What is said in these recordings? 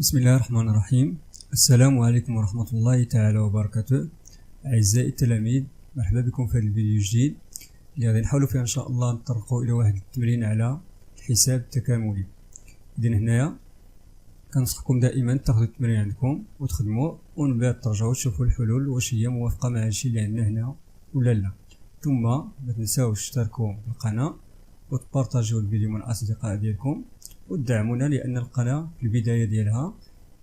بسم الله الرحمن الرحيم. السلام عليكم ورحمة الله تعالى وبركاته. أعزائي التلاميذ، مرحبا بكم في هذا الفيديو الجديد اللي غادي نحاولوا فيه إن شاء الله نطرقوا إلى واحد التمرين على الحساب التكاملي. إذن هنايا كنصحكم دائما تاخذوا التمرين عندكم وتخدموه ومن بعد ترجعوا تشوفوا الحلول واش هي موافقة مع الشيء اللي عندنا هنا ولا لا. ثم ما تنساوش تشتركوا في القناة وتبارطاجيو الفيديو مع الأصدقاء ديالكم وتدعمونا لأن القناة في البداية ديالها.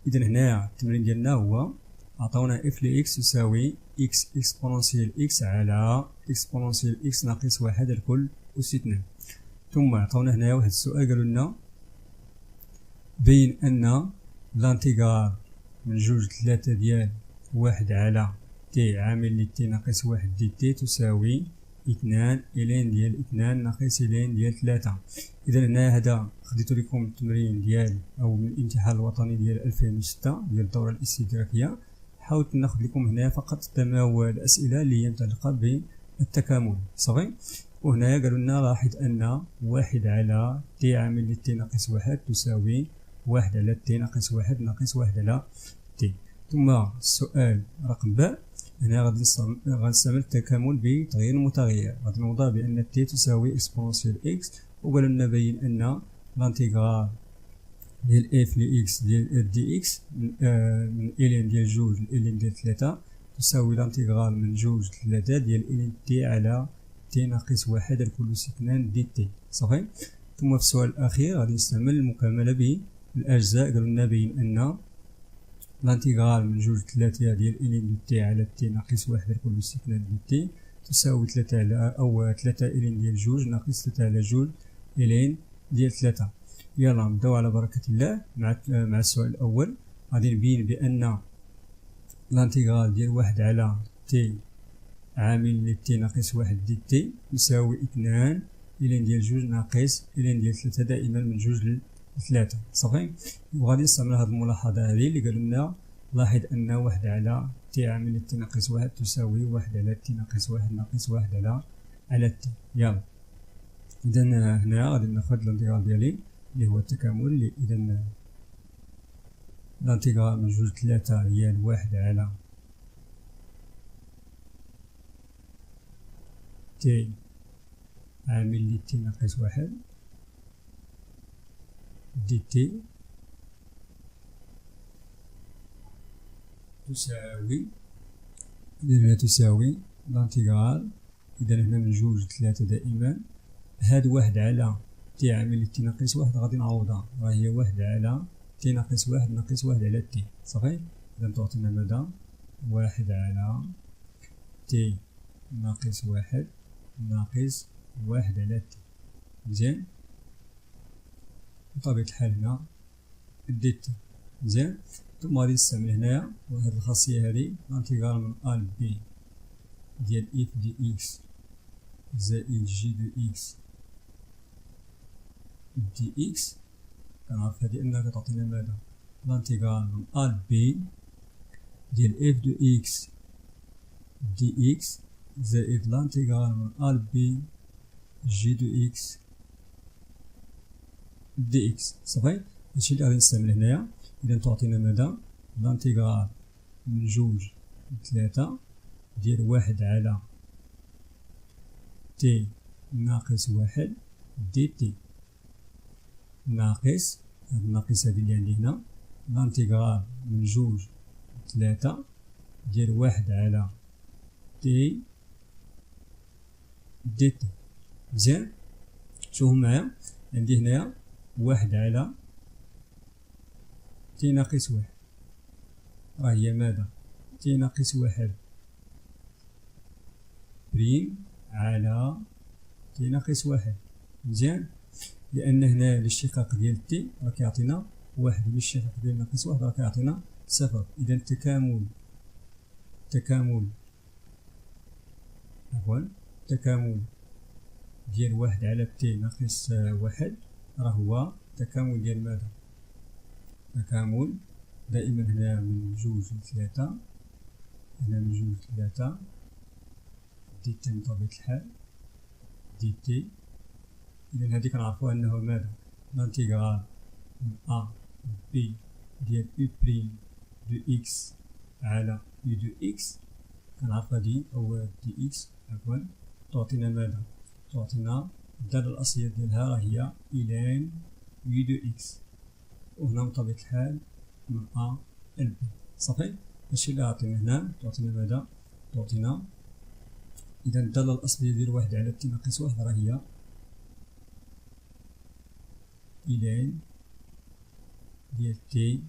إذن هنايا التمرين ديالنا هو عطاونا اف لإكس يساوي إكس إكسبونونسيال إكس على إكسبونونسيال إكس ناقص واحد الكل أس 2. ثم عطاونا هنايا واحد السؤال قالوا لنا بين أن لانتيغال من جوج ثلاثة ديال واحد على تي عامل لي تي ناقص واحد دي تي تساوي 2 إلين ديال 2 ناقص إلين ديال 3. إذا هنايا هذا خديتو لكم التمرين ديال أو من الامتحان الوطني ديال 2006 ديال الدورة الاستدراكية. حاولت ناخذ لكم هنايا فقط هو الأسئلة اللي هي متعلقة بالتكامل صافي. وهنايا قالوا لنا لاحظ أن واحد على تي عامل لي تي ناقص واحد تساوي واحد على تي ناقص واحد ناقص واحد على تي. ثم السؤال رقم ب، هنا غادي نستعمل التكامل بتغيير المتغير. غادي نوضع بأن تي تساوي إكسبونسيال إكس، وقالوا لنا بين أن لانتيغرال ديال اف لإكس ديال دي إكس من إلين ديال جوج لإلين ديال ثلاثة تساوي لانتيغرال من جوج ثلاثة ديال إلين تي على تي ناقص واحد الكل أس 2 دي تي صافي. ثم في السؤال الأخير غادي نستعمل المكاملة بالأجزاء. قالوا لنا بين أن لانتيغرال من جوج ثلاثة ديال إلين دي تي على تي ناقص واحد الكل أس 2 دي تي تساوي 3 على أو 3 إلين ديال جوج ناقص 3 على جوج إلين ديال 3. يلا نبداو على بركة الله مع السؤال الأول. غادي نبين بأن لانتيغرال ديال واحد على تي عامل لي تي ناقص واحد دي تي يساوي 2 إلين ديال جوج ناقص إلين ديال 3 دائما من جوج ل3 صافي. وغادي نستعمل هذه الملاحظة هذه اللي قالوا لنا لاحظ أن واحد على تي عامل لي تي ناقص واحد تساوي واحد على تي ناقص واحد ناقص واحد على تي. يلا إذا هنا غادي ناخذ الانتيغرال ديالي اللي هو التكامل اللي إذا الانتيغرال من جوج ثلاثة هي واحد على تي عامل لي تي ناقص واحد دي تي تساوي الانتيغرال إذا هنا من جوج ثلاثة دائما هاد واحد على تي عامل لي تي ناقص واحد غادي نعوضها راه هي واحد على تي ناقص واحد ناقص واحد على تي صافي. إذا تعطينا ماذا؟ واحد على تي ناقص واحد ناقص واحد على تي. مزيان، بطبيعة الحال هنا دي تي. مزيان، ثم غادي نستعمل هنايا واحد الخاصية هادي الانتيغرال من أ ل بي ديال اف دي إكس زائد جي دو إكس دي إكس. كنعرف هادي أنها كتعطينا ماذا؟ لانتيغرال من أ ل بي ديال اف دو إكس دي إكس زائد لانتيغرال من أ ل بي جي دو إكس دي إكس صافي. هادشي اللي غادي نستعمل هنايا. إذا تعطينا ماذا؟ لانتيغرال من جوج ثلاثة ديال واحد على تي ناقص واحد دي تي ناقص هاد الناقص هادي اللي عندي هنا لانتيغرال من جوج ثلاثة ديال واحد على تي دي تي. مزيان، شوفوا معايا عندي هنايا واحد على تي ناقص واحد راه هي ماذا؟ تي ناقص واحد بريم على تي ناقص واحد. مزيان، لأن هنا الاشتقاق ديال تي راه كيعطينا واحد والاشتقاق ديال ناقص واحد راه كيعطينا صفر. إذا تكامل ديال واحد على تي ناقص واحد راه هو تكامل ديال ماذا؟ تكامل دائما هنا من جوج لثلاثة، هنا من جوج لثلاثة دي تي بطبيعة الحال دي تي. إذا هادي كنعرفو أنه ماذا؟ لانتيغرال من أ بي ديال U بريم دو إكس على U دو إكس كنعرف هادي أو دي إكس عفوا تعطينا ماذا؟ تعطينا الدالة الأصلية ديالها راهي إلين U دو إكس، وهنا بطبيعة الحال من أ إل بي. صافي هادشي اللي عطينا هنا. تعطينا ماذا؟ تعطينا إذا الدالة الأصلية ديال واحد على تي ناقص واحد راهي إلين ديال تي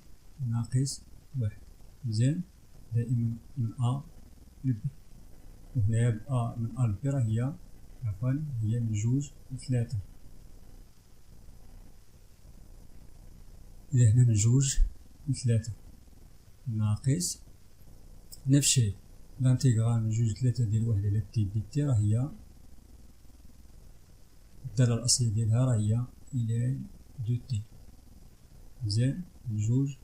ناقص واحد. مزيان، دائما من أ ل بي، وهنايا بأ من أ ل بي راهي عفوا هي من جوج لثلاثة. إذا هنا من جوج لثلاثة ناقص نفس الشيء لانتيغرال من جوج لثلاثة ديال واحد على تي دي تي راهي الدالة الأصلية ديالها راهي إلين دو تي. مزيان، من جوج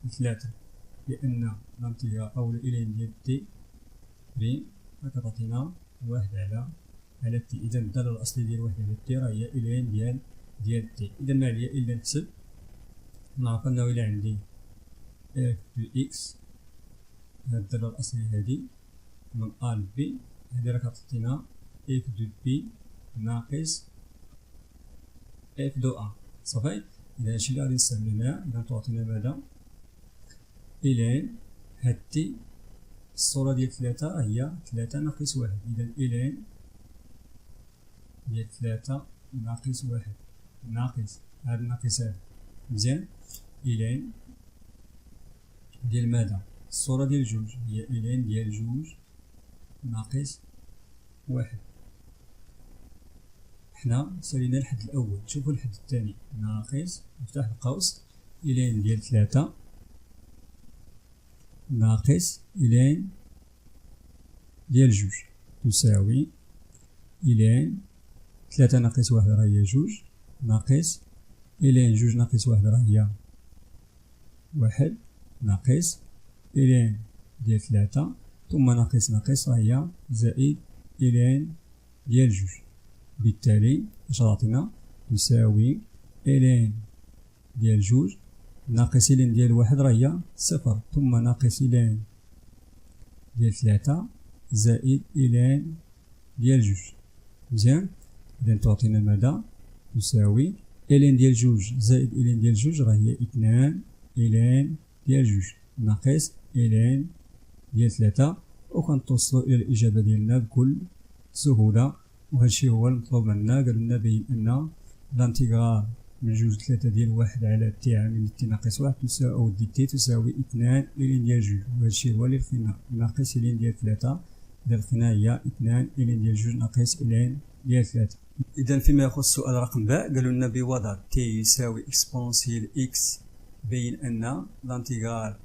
لثلاثة، لأن لانتيغرال أو الإلين ديال تي بريم كتعطينا واحد على تي. إذا الدالة الأصلية ديال واحد على تي راهي إلين ديال تي. إذا ما عليا إلا نحسب، نعرف أنه إلا عندي اف دو إكس هاد الدالة الأصلية هادي من أ ل بي، هادي راه كتعطينا اف دو بي ناقص اف دو أ. صافي، إذا هادشي اللي غادي نستعمل هنا. إذا تعطينا ماذا؟ إلين هاد تي الصورة ديال ثلاثة هي ثلاثة ناقص واحد. إذا إلين ديال ثلاثة ناقص واحد ناقص هاد الناقص هاد. مزيان، إلين ديال ماذا؟ الصورة ديال جوج هي إلين ديال جوج ناقص واحد. حنا سالينا الحد الأول، شوفو الحد الثاني ناقص مفتاح القوس إلين ديال ثلاثة ناقص إلين ديال جوج تساوي إلين ثلاثة ناقص واحد راهي جوج ناقص إلين جوج ناقص واحد راهي واحد ناقص إلين ديال ثلاثة ثم ناقص راهي زائد إلين ديال جوج. بالتالي اش غتعطينا؟ تساوي إلين ديال جوج ناقص إلين ديال واحد راهي صفر ثم ناقص إلين ديال ثلاثة زائد إلين ديال جوج. مزيان، إذا تعطينا ماذا؟ تساوي إلين ديال جوج زائد إلين ديال جوج راهي اثنان إلين ديال جوج ناقص إلين ديال ثلاثة، وكنتوصلو إلى الإجابة ديالنا بكل سهولة. وهادشي هو المطلوب منا. قالوا لنا بين أن لانتيغرال من جوج لثلاثة ديال واحد على تي عامل تي ناقص واحد تساوي أو دي تي تساوي اثنان إلين ديال جوج، وهادشي هو اللي لقينا ناقص إلين ديال ثلاثة. إذا لقينا هي اثنان إلين ديال جوج ناقص إلين ديال ثلاثة. إذا فيما يخص السؤال رقم باء قالوا لنا بوضع تي يساوي إكسبونسيال إكس بين أن لانتيغرال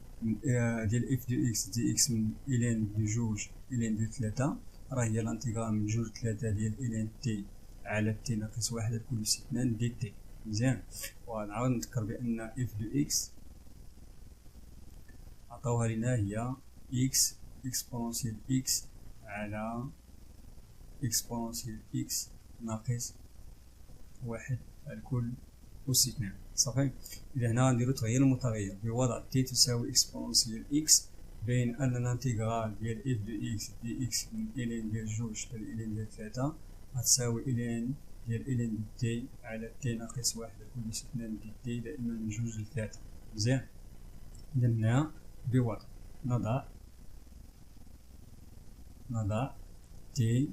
ديال اف دو إكس دي إكس من إلين دو جوج إلين دو ثلاثة راهي لانتيغرال من جوج ثلاثة ديال إلين تي على تي ناقص واحد لكل اثنان دي تي. مزيان، ونعاود نذكر بأن اف دو إكس عطاوها لنا هي إكس إكسبونسيال إكس على إكسبونسيال إكس ناقص واحد لكل أس اثنان. صافي، إذا هنا غنديرو تغيير المتغير بوضع تي تساوي إكسبونسيال إكس بين أن الانتيغرال ديال اف دو إكس دي إكس من إلين ديال جوج حتى إلين ديال ثلاثة غتساوي إلين ديال إلين دي تي على تي ناقص واحد لكل اثنان دي تي دائما من جوج لثلاثة. مزيان، إذا هنا بوضع نضع تي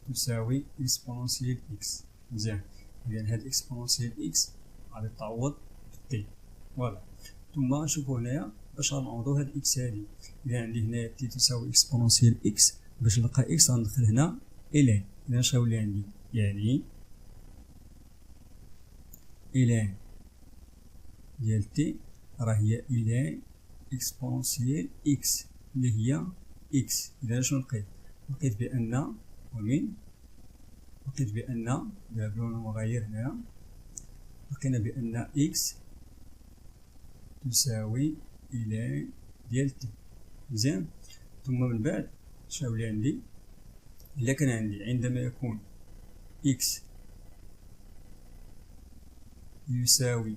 تساوي إكسبونسيال إكس. مزيان، إذا هاد إكسبونسيال إكس غادي تعوض بالتي. فوالا، ثم نشوفو هنايا باش غنعوضو هاد إكس هادي. إذا عندي هنايا تي تساوي إكسبونسيال إكس، باش نلقى إكس غندخل هنا إلين. إذا اش غيولي عندي؟ يعني إلين ديال تي راهي إلين إكسبونسيال إكس اللي هي إكس. إذا شنو لقيت؟ لقيت بأن بلون مغاير هنا لقينا بأن إكس تساوي إلين ديال تي. مزيان، ثم من بعد شاولي عندي إلا كان عندي عندما يكون إكس يساوي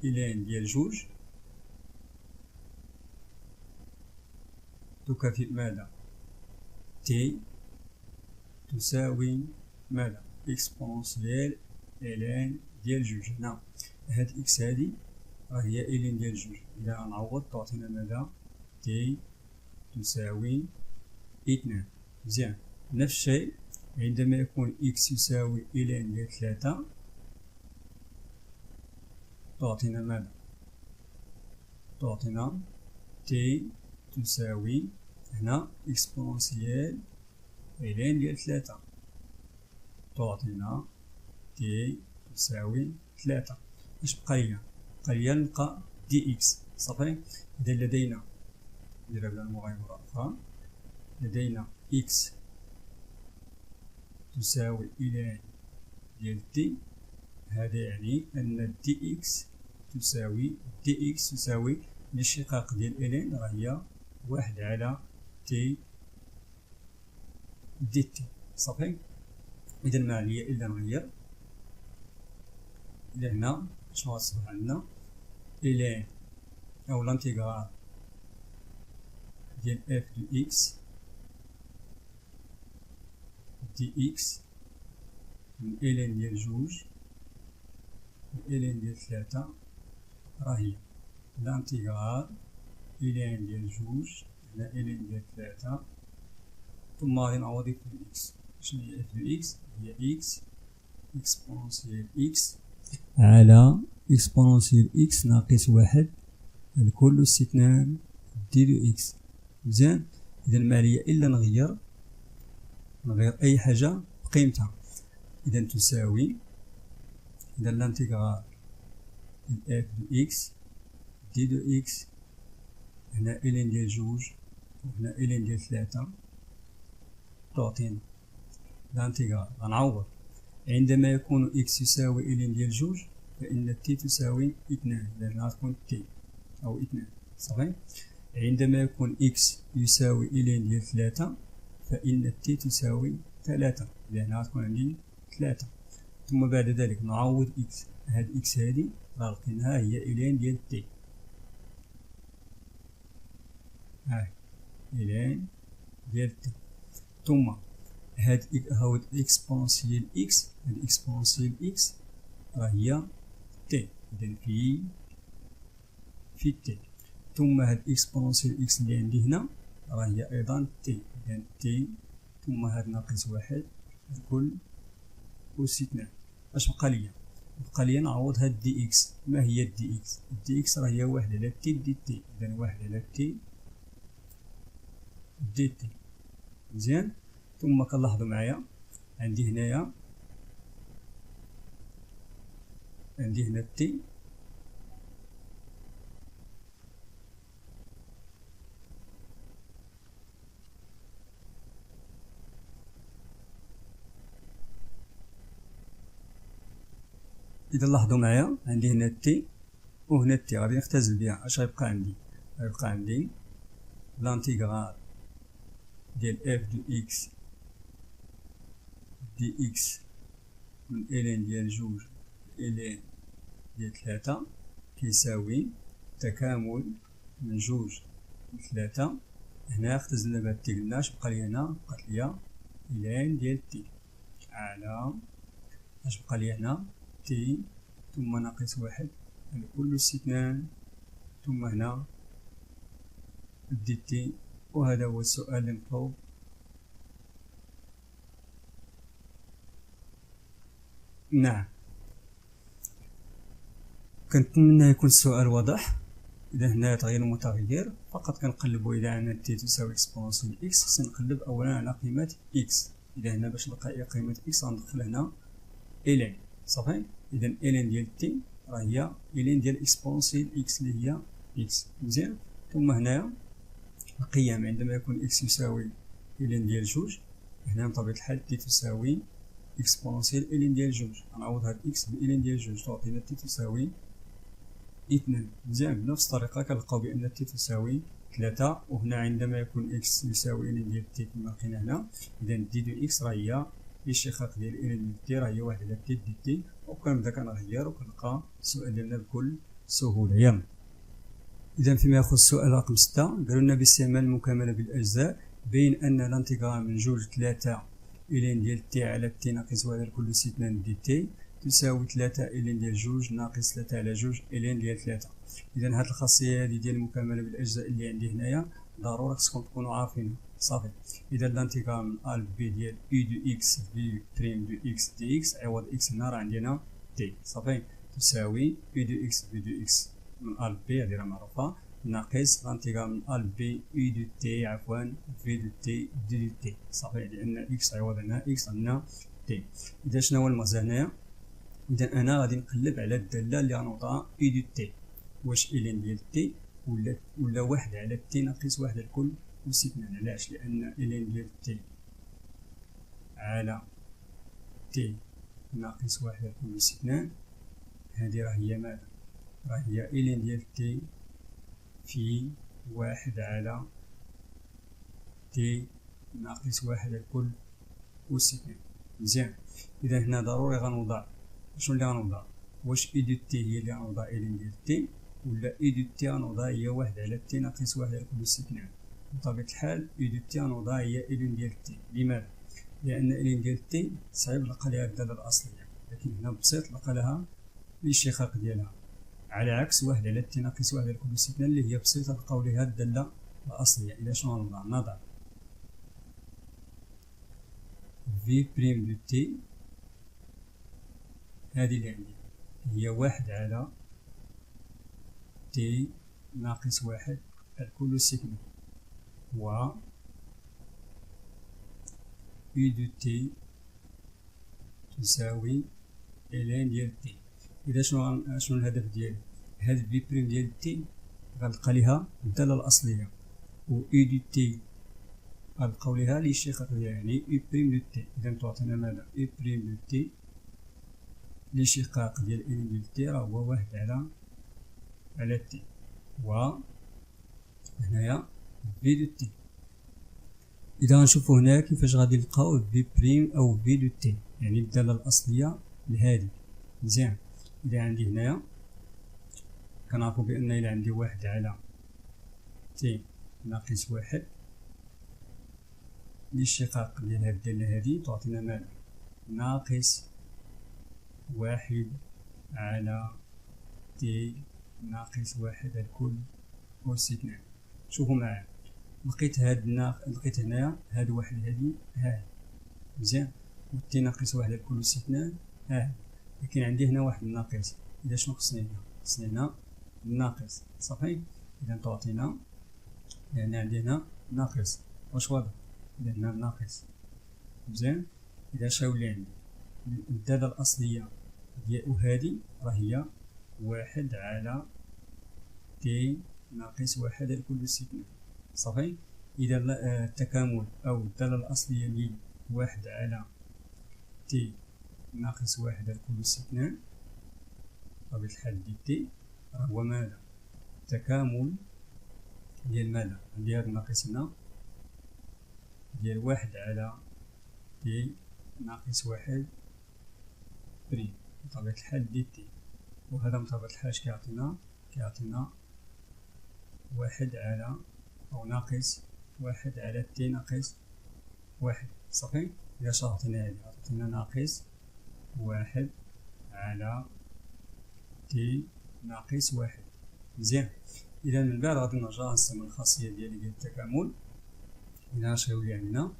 إلين ديال جوج تكافئ ماذا؟ تي تساوي ماذا؟ إكسبونسيال إلين ديال جوج. هنا هاد إكس هادي راهي إلين ديال جوج، إذا غنعوض تعطينا ماذا؟ تي تساوي 2. مزيان. نفس الشيء عندما يكون إكس يساوي إلين ديال 3 تعطينا ماذا؟ تعطينا تي تساوي هنا إكسبونسيال إلين ديال 3 تعطينا تي تساوي 3. اش بقى ليا؟ بقى ليا نلقى دي إكس. صافي. إذا لدينا نديرها بلا مغايرة أخرى، لدينا إكس تساوي إلين ديال تي، هذا يعني أن دي إكس تساوي الاشتقاق ديال إلين راهي 1 على تي دي تي. صافي. إذا ما عليا إلا نغير. إذا هنا شنو غتصبح عندنا؟ إلين أو لانتيغرال ديال اف دو إكس دي إكس من إلين ديال جوج إلين ديال 3 راهي لانتيغرال إلين ديال جوج على إلين ديال 3 ثم غادي نعوض اف دو إكس. شنو هي اف دو إكس؟ هي إكس إكسبونسيال إكس على إكسبونسيال إكس ناقص 1 الكل استثناء دي دو إكس. مزيان. إذا ما عليا إلا نغير أي حاجة بقيمتها. إذا تساوي إذا لانتيغرال اف دو إكس دي دو إكس هنا إلين ديال جوج وهنا إلين ديال 3 تعطينا لانتيغرال. غنعوض عندما يكون إكس يساوي إلين ديال جوج فإن تي تساوي 2، لأن غتكون تي أو 2. صافي. عندما يكون إكس يساوي إلين ديال 3 فإن تي تساوي 3، لأن غتكون عندي 3. ثم بعد ذلك نعوض إكس. هاد إكس هادي راه لقيناها هي إلين ديال تي، هاي إلين ديال تي. ثم هاد إكسبونسيال إكس، هاد إكسبونسيال إكس راه هي تي، إذا في تي. ثم هاد إكسبونسيال إكس اللي عندي هنا راه هي أيضا تي، إذا تي ثم هاد ناقص 1 الكل أس 2. اش بقى ليا؟ بقى ليا نعوض هاد دي إكس. ما هي الدي إكس؟ الدي إكس راه هي 1 على تي دي تي، إذا 1 على تي دي تي. مزيان. ثم كنلاحظوا معايا عندي هنايا هنا تي إذا لاحظوا معايا عندي هنا تي وهنا تي غادي نختزل بها. اش غيبقى عندي؟ غيبقى عندي لانتيغرال ديال اف دو إكس دي إكس من إلين ديال جوج إلين ديال 3 كيساوي تكامل من جوج ل3. هنا اختزلنا بهاد تي قلنا اش بقى لي هنا؟ بقات ليا إلين ديال تي على اش بقى لي هنا؟ تي ثم ناقص 1 الكل أس 2 ثم هنا دي تي. وهذا هو السؤال اللي مطلوب. نعم. كنتمنى يكون السؤال واضح. إذا هنا تغيير المتغير فقط كنقلبو. إذا عندنا تي تساوي إكسبونسيال إكس خصني نقلب أولا على قيمة إكس. إذا هنا باش نلقى قيمة إكس غندخل هنا إلين. صافي. إذا إلين ديال تي راه هي إلين ديال إكسبونسيال إكس اللي هي إكس. مزيان. ثم هنايا القيم عندما يكون إكس يساوي إلين ديال جوج، هنا بطبيعة الحال تي تساوي إكسبونسيال إلين ديال جوج. غنعوض هاد إكس بإلين ديال جوج تعطينا تي تساوي 2. مزيان. بنفس الطريقة كنلقاو بأن تي تساوي 3. وهنا عندما يكون إكس يساوي إلين ديال تي كما لقينا هنا، إذا دي دو إكس راه هي الاشتقاق ديال إلين ديال تي راه هي 1 على تي دي تي. وكنبدا كنغير وكنلقى السؤال ديالنا الكل سهولة. يلا إذا فيما يخص السؤال رقم 6 قالوا لنا باستعمال المكاملة بالأجزاء بين أن الانتجرال من جوج 3 إلين ديال تي على تي ناقص 1 كل س 2 دي تي تساوي 3 إلين ديال جوج ناقص 3 على جوج إلين ديال 3. إذا هاد الخاصية هادي ديال المكاملة بالأجزاء اللي عندي هنايا ضروري خصكم تكونوا عارفينها. صافي. إذا الانتجرال من أ لبي ديال إي دو إكس في بريم دو إكس دي إكس عوض إكس هنا راه عندنا تي. صافي. تساوي إي دو إكس في دو إكس من أ لبي هادي راه معروفة ناقص الانتجرال من أ لبي إي دو تي عفوا في دو تي دي تي. صافي. لأن إكس عوض هنا إكس عندنا تي. إذا شنو هو المغزى هنايا؟ إذا أنا غادي نقلب على الدالة اللي غنوضعها إي دو تي واش إلين ديال تي ولا واحد على تي ناقص واحد الكل أس 2. علاش؟ لأن إلين ديال تي على تي ناقص واحد الكل أس 2 هادي راه هي ماذا؟ راه هي إلين ديال تي في واحد على تي ناقص واحد الكل أس 2. مزيان. إذا هنا ضروري غنوضع شنو اللي غنوضع؟ واش إي دو تي هي اللي غنوضع إلين ديال تي ولا إي دو تي غنوضع هي واحد على تي ناقص واحد الكل أس 2. بطبيعة الحال إي دو تي غنوضع هي إلين ديال تي. لماذا؟ لأن إلين ديال تي صعيب نلقى ليها الدالة الأصلية، لكن هنا بسيط نلقى لها الاشتقاق ديالها، على عكس واحد على تي ناقص واحد الكل أس 2 اللي هي بسيطة نلقاو ليها الدالة الأصلية. إذا شنو غنوضع؟ نضع في بريم دو تي هادي اللي عندي هي واحد على تي ناقص واحد الكل أس 2 و إي دو تي تساوي إلين ديال تي. إذا شنو الهدف ديالي؟ هاد في بريم ديال تي غنلقى ليها الدالة الأصلية و إي دو تي غنلقاو ليها الاشتقاق ديالها يعني إي بريم دو تي. إذا تعطينا ماذا؟ إي بريم دو تي الاشتقاق ديال إلين ديال تي راه هو واحد على تي و هنايا في دو تي. إذا غنشوفو هنا كيفاش غادي نلقاو في بريم أو في دو تي يعني الدالة الأصلية لهادي. مزيان. إذا عندي هنايا كنعرفو بأن إلا عندي واحد على تي ناقص واحد الاشتقاق ديال هاد الدالة هادي تعطينا ماذا؟ ناقص واحد على تي ناقص واحد الكل أس 2. شوفوا معايا لقيت لقيت هنايا هاد واحد هادي هاهي. مزيان. و تي ناقص واحد الكل أس 2 هاهي. لكن عندي هنا واحد الناقص. إذا شنو خصني هنا؟ خصني هنا الناقص. صافي. إذا تعطينا لأن عندي هنا ناقص. واش واضح؟ إذا هنا ناقص. مزيان. إذا شاولي عندي الدالة الأصلية ديال هادي راه هي واحد على تي ناقص واحد الكل أس 2. صافي. إذا التكامل أو الدالة الأصلية لي واحد على تي ناقص واحد الكل أس 2 بطبيعة الحال دي تي راه هو ماذا؟ تكامل ديال ماذا؟ عندي هاد الناقص هنا ديال واحد على تي ناقص واحد بريم بطبيعة الحال دي تي. وهذا بطبيعة الحال اش كيعطينا واحد على أو ناقص واحد على تي ناقص واحد. صافي. إذا عطينا هادي عطينا ناقص واحد على تي ناقص واحد. مزيان. إذا من بعد غادي نرجع نستعمل الخاصية ديال التكامل. إذا اش غيولي عندنا؟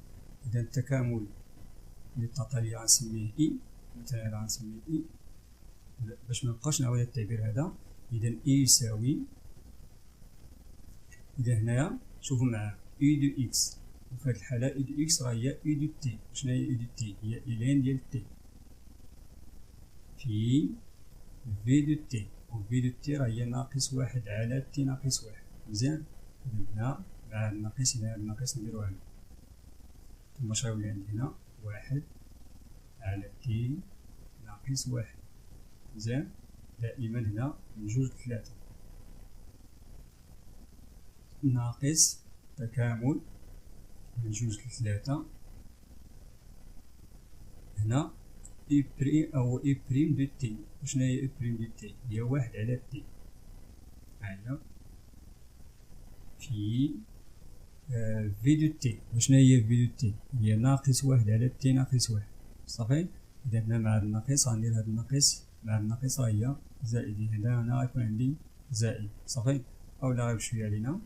إذا التكامل للتطالية غنسميه إي. مثلا هذا غنسميه إي باش منبقاوش نعاود التعبير هذا. إذا إي يساوي إذا هنايا شوفوا معايا إي دو إكس. وفي هاد الحالة إي دو إكس راه هي إي دو تي. شنو هي إي دو تي؟ هي إلين ديال تي في دو تي و في دو تي راه هي ناقص واحد على تي ناقص واحد. مزيان. إذا هنا مع هاد الناقص إلى هاد الناقص نديرو هنا ثم اش غيولي عندي هنا واحد على تي ناقص واحد. مزيان. دائما هنا من جوج لثلاثة ناقص تكامل من جوج لثلاثة هنا إي بريم أو إي بريم دو تي. شنو هي إي بريم دو تي؟ هي واحد على تي. على في في دو تي. وشنا هي في دو تي؟ هي ناقص واحد على تي ناقص واحد. صافي. إذا هنا مع هاد الناقص غندير هاد الناقص مع الناقص هي زائد. هنا غيكون عندي زائد. صافي. أولا غير بشوية علينا.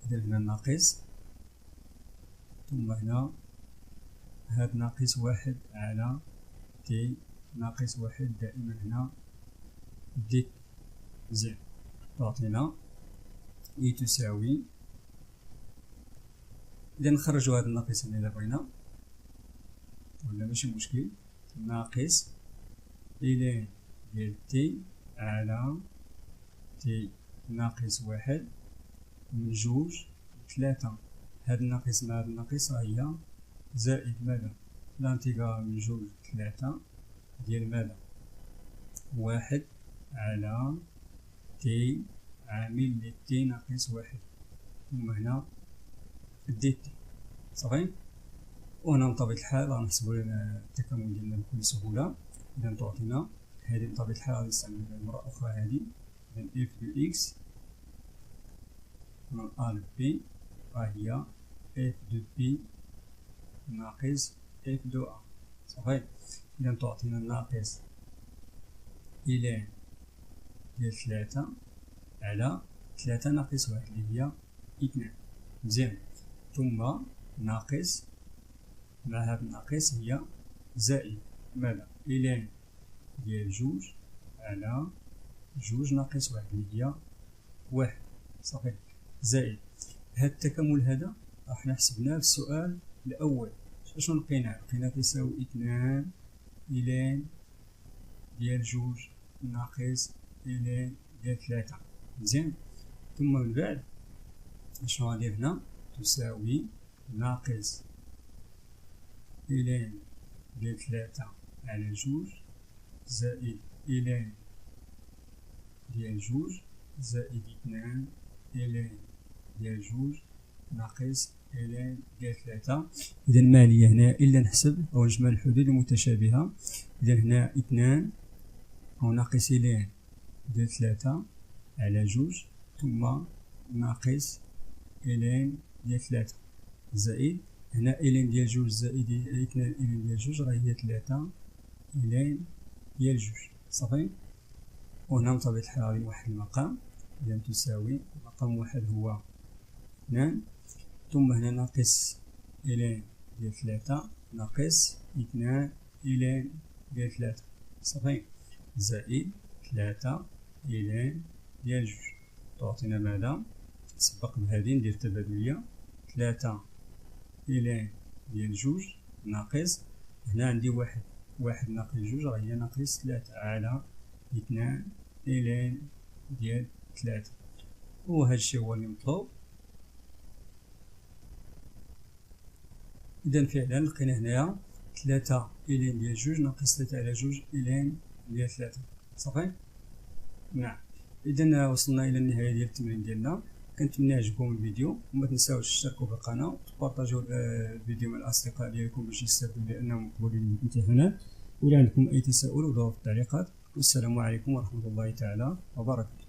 إذا هنا ناقص، ثم هنا هاد ناقص واحد على تي ناقص واحد دائما هنا دي. مزيان. تعطينا إي تساوي. إذا نخرجو هاد الناقص هنا إلا بغينا، ولا ماشي مشكل. ناقص إلين ديال تي على تي ناقص واحد من جوج ثلاثة. هاد الناقص مع هاد الناقص هي زائد ماذا؟ الانتيغرال من جوج ثلاثة ديال ماذا؟ واحد على تي عامل لتي ناقص واحد، ثم هنا دي تي. صافي. وهنا بطبيعة الحال غنحسبو التكامل ديالنا بكل سهولة. إذا تعطينا هادي بطبيعة الحال غادي نستعمل مرة أخرى هادي. إذا اف دو إكس من أ ل بي هي اف دو بي ناقص اف دو أ. صافي. إذا تعطينا ناقص إلين ديال ثلاثة على ثلاثة ناقص واحد اللي هي اثنان. مزيان. ثم ناقص مع هاد الناقص هي زائد ماذا؟ إلين ديال جوج على جوج ناقص واحد اللي هي واحد. صافي. زائد هاد التكامل هذا راح حسبناه في السؤال الأول. شنو لقينا؟ لقينا كيساوي اثنان إلين ديال جوج ناقص إلين ديال ثلاثة. مزيان. ثم من بعد شنو غندير هنا؟ تساوي ناقص إلين ديال ثلاثة على جوج زائد إلين ديال جوج زائد اثنان إلين ديال جوج ناقص إلين ديال ثلاثة. إذا ما لي هنا إلا نحسب أو نجمع الحدود المتشابهة. إذا هنا اثنان أو ناقص إلين ديال ثلاثة على جوج، ثم ناقص إلين ديال ثلاثة زائد هنا إلين ديال جوج زائد اثنان إلين ديال جوج راه هي ثلاثة إلين ديال جوج. صافي. وهنا بطبيعة الحال غادي واحد المقام. إذا تساوي مقام واحد هو اثنان، ثم هنا ناقص إلين ديال ثلاثة ناقص اثنان إلين ديال ثلاثة. صافي. زائد ثلاثة إلين ديال جوج. تعطينا ماذا؟ سبق بهادي ندير تبادلية. ثلاثة إلين ديال جوج ناقص هنا عندي واحد ناقص جوج راه هي ناقص ثلاثة على اثنان إلين ديال ثلاثة. وهذا الشيء هو اللي مطلوب. إذا فعلا لقينا هنايا ثلاثة إلين ديال جوج ناقص ثلاثة على جوج إلين ديال ثلاثة. صافي. نعم. إذا وصلنا إلى النهاية ديال التمرين ديالنا. كنتمنى يعجبكم الفيديو، وما تنساوش تشتركوا في القناة وتبارطاجيو الفيديو مع الأصدقاء ديالكم باش يستافدوا لأنهم مقبولين الامتحانات. وإلا عندكم أي تساؤل ضروري في التعليقات. والسلام عليكم ورحمة الله تعالى وبركاته.